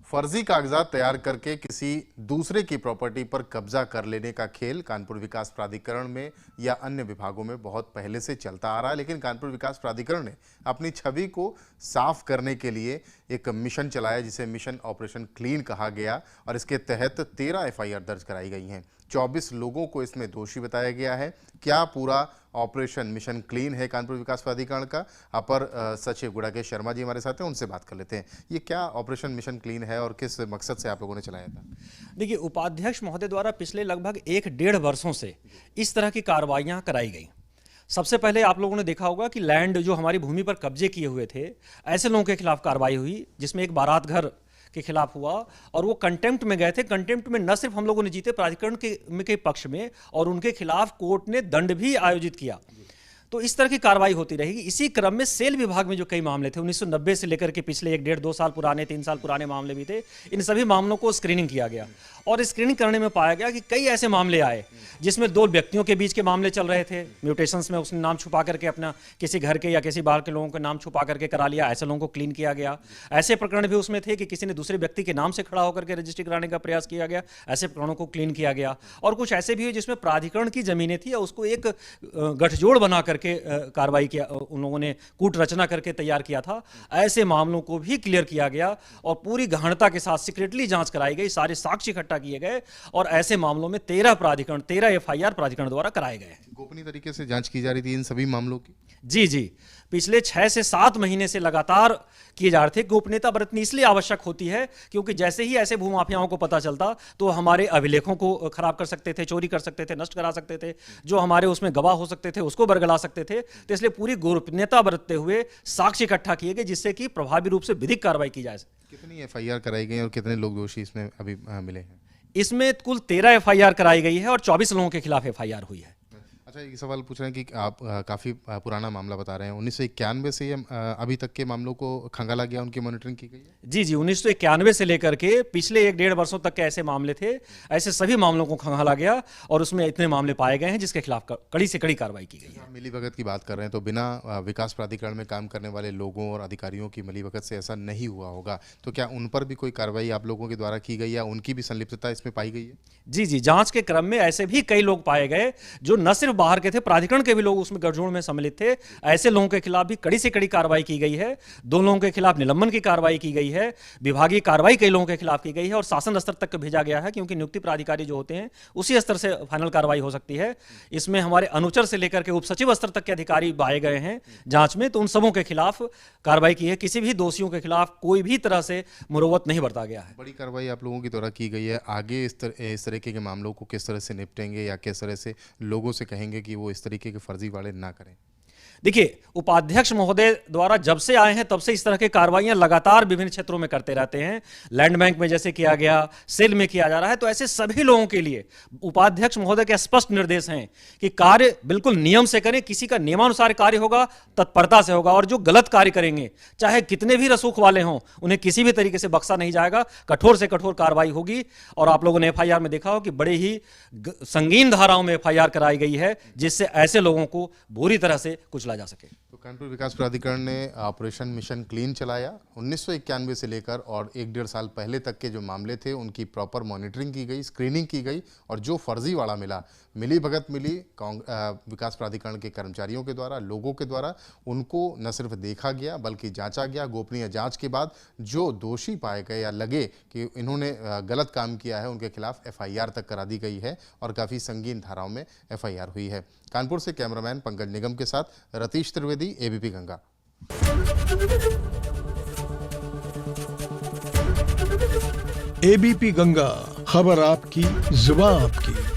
फर्जी कागजात तैयार करके किसी दूसरे की प्रॉपर्टी पर कब्जा कर लेने का खेल कानपुर विकास प्राधिकरण में या अन्य विभागों में बहुत पहले से चलता आ रहा है, लेकिन कानपुर विकास प्राधिकरण ने अपनी छवि को साफ करने के लिए एक मिशन चलाया जिसे मिशन ऑपरेशन क्लीन कहा गया और इसके तहत 13 एफआईआर दर्ज कराई गई हैं। 24 लोगों को इसमें दोषी बताया गया है। क्या पूरा ऑपरेशन मिशन क्लीन है कानपुर विकास प्राधिकरण का? अपर सचिव गुड़ाकेश शर्मा जी हमारे साथ हैं, उनसे बात कर लेते हैं। ये क्या ऑपरेशन मिशन क्लीन है और किस मकसद से आप लोगों ने चलाया था? देखिए, उपाध्यक्ष महोदय द्वारा पिछले लगभग 1-1.5 वर्षों से इस तरह की कार्रवाइयां कराई गई। सबसे पहले आप लोगों ने देखा होगा कि लैंड जो हमारी भूमि पर कब्जे किए हुए थे, ऐसे लोगों के खिलाफ कार्रवाई हुई, जिसमें एक बारात घर के खिलाफ हुआ और वो कंटेम्प्ट में गए थे। कंटेम्प्ट में न सिर्फ हम लोगों ने जीते प्राधिकरण के पक्ष में, और उनके खिलाफ कोर्ट ने दंड भी आयोजित किया। तो इस तरह की कार्रवाई होती रहेगी। इसी क्रम में सेल विभाग में जो कई मामले थे 1990 से लेकर के पिछले 1-1.5-2 साल पुराने, 3 साल पुराने मामले भी थे, इन सभी मामलों को स्क्रीनिंग किया गया और स्क्रीनिंग करने में पाया गया कि कई ऐसे मामले आए जिसमें 2 व्यक्तियों के बीच के मामले चल रहे थे। म्यूटेशंस में उसने नाम छुपा करके अपना किसी घर के या किसी बाहर के लोगों के नाम छुपा करके करा लिया, ऐसे लोगों को क्लीन किया गया। ऐसे प्रकरण भी उसमें थे कि किसी ने दूसरे व्यक्ति के नाम से खड़ा होकर के रजिस्ट्री कराने का प्रयास किया गया, ऐसे प्रकरणों को क्लीन किया गया। और कुछ ऐसे भी हुए जिसमें प्राधिकरण की जमीनें थी और उसको एक गठजोड़ बना करके कार्रवाई किया, उन लोगों ने कूट रचना करके तैयार किया था। ऐसे मामलों को भी क्लियर किया गया और पूरी गहनता के साथ सीक्रेटली जांच कराई गई, सारे साक्ष्य इकट्ठा किए गए और ऐसे मामलों में 13 एफआईआर प्राधिकरण द्वारा कराए गए। गोपनीय तरीके से जांच की जा रही थी इन सभी मामलों की? जी, पिछले 6 से 7 महीने से लगातार किए जा रहे थे। गोपनीयता बरतनी इसलिए आवश्यक होती है क्योंकि जैसे ही ऐसे भूमाफियाओं को पता चलता तो हमारे अभिलेखों को खराब कर सकते थे, चोरी कर सकते थे, नष्ट करा सकते थे, जो हमारे उसमें गवाह हो सकते थे उसको बरगला सकते थे। तो इसलिए पूरी गोपनीयता बरतते हुए साक्ष्य इकट्ठा किए गए जिससे कि प्रभावी रूप से विधिक कार्रवाई की जाए। कितनी एफआईआर कराई गई और कितने लोग दोषी इसमें अभी मिले हैं? इसमें कुल 13 एफआईआर कराई गई है और 24 लोगों के खिलाफ एफआईआर हुई है। अच्छा, एक सवाल पूछ रहे हैं कि आप काफ़ी पुराना मामला बता रहे हैं। 1991 से अभी तक के मामलों को खंगाला गया, उनकी मॉनिटरिंग की गई है? जी, 1991 से लेकर के पिछले 1-1.5 वर्षों तक के ऐसे मामले थे, ऐसे सभी मामलों को खंगाला गया और उसमें इतने मामले पाए गए हैं जिसके खिलाफ कड़ी से कड़ी कार्रवाई की गई है। मिलीभगत की बात कर रहे हैं तो बिना विकास प्राधिकरण में काम करने वाले लोगों और अधिकारियों की मिलीभगत से ऐसा नहीं हुआ होगा, तो क्या उन पर भी कोई कार्रवाई आप लोगों के द्वारा की गई या उनकी भी संलिप्तता इसमें पाई गई है? जी, जांच के क्रम में ऐसे भी कई लोग पाए गए जो न सिर्फ बाहर के थे, प्राधिकरण के भी लोग उसमें गठजोड़ में सम्मिलित थे। ऐसे लोगों के खिलाफ भी कड़ी से कड़ी कार्रवाई की गई है। 2 लोगों के खिलाफ निलंबन की कार्रवाई की गई है, विभागीय कार्रवाई कई लोगों के खिलाफ की गई है और शासन स्तर तक भेजा गया है क्योंकि नियुक्ति प्राधिकारी जो होते हैं उसी स्तर से फाइनल कार्रवाई हो सकती है। इसमें हमारे अनुचर से लेकर के उप सचिव स्तर तक के अधिकारी पाए गए हैं जांच में, तो उन सबों के खिलाफ कार्रवाई की है। किसी भी दोषियों के खिलाफ कोई भी तरह से मुरव्वत नहीं बरता गया है। बड़ी कार्रवाई आप लोगों के द्वारा की गई है। आगे इस तरीके के मामलों को किस तरह से निपटेंगे या किस तरह से लोगों से कहेंगे कि वो इस तरीके के फर्जीवाड़े ना करें? देखिए, उपाध्यक्ष महोदय द्वारा जब से आए हैं तब से इस तरह की कार्रवाइयां लगातार विभिन्न क्षेत्रों में करते रहते हैं। लैंड बैंक में जैसे किया गया, सेल में किया जा रहा है, तो ऐसे सभी लोगों के लिए उपाध्यक्ष महोदय के स्पष्ट निर्देश हैं कि कार्य बिल्कुल नियम से करें, किसी का नियमानुसार कार्य होगा, तत्परता से होगा और जो गलत कार्य करेंगे चाहे कितने भी रसूख वाले हों उन्हें किसी भी तरीके से बख्शा नहीं जाएगा, कठोर से कठोर कार्रवाई होगी। और आप लोगों ने एफआईआर में देखा हो कि बड़े ही संगीन धाराओं में एफआईआर कराई गई है जिससे ऐसे लोगों को बुरी तरह से कुचला जा सके। तो कानपुर विकास प्राधिकरण ने ऑपरेशन मिशन क्लीन चलाया। 1991 से लेकर और 1-1.5 साल पहले तक के जो मामले थे उनकी प्रॉपर मॉनिटरिंग की गई, स्क्रीनिंग की गई और जो फर्जीवाड़ा मिला, मिलीभगत मिली विकास प्राधिकरण के कर्मचारियों के द्वारा, लोगों के द्वारा, उनको न सिर्फ देखा गया बल्कि जांचा गया। गोपनीय जांच के बाद जो दोषी पाए गए या लगे कि इन्होंने गलत काम किया है उनके खिलाफ एफआईआर तक करा दी गई है और काफ़ी संगीन धाराओं में एफआईआर हुई है। कानपुर से कैमरामैन पंकज निगम के साथ रतीश त्रिवेदी, एबीपी गंगा। एबीपी गंगा, खबर आपकी, जुबान आपकी।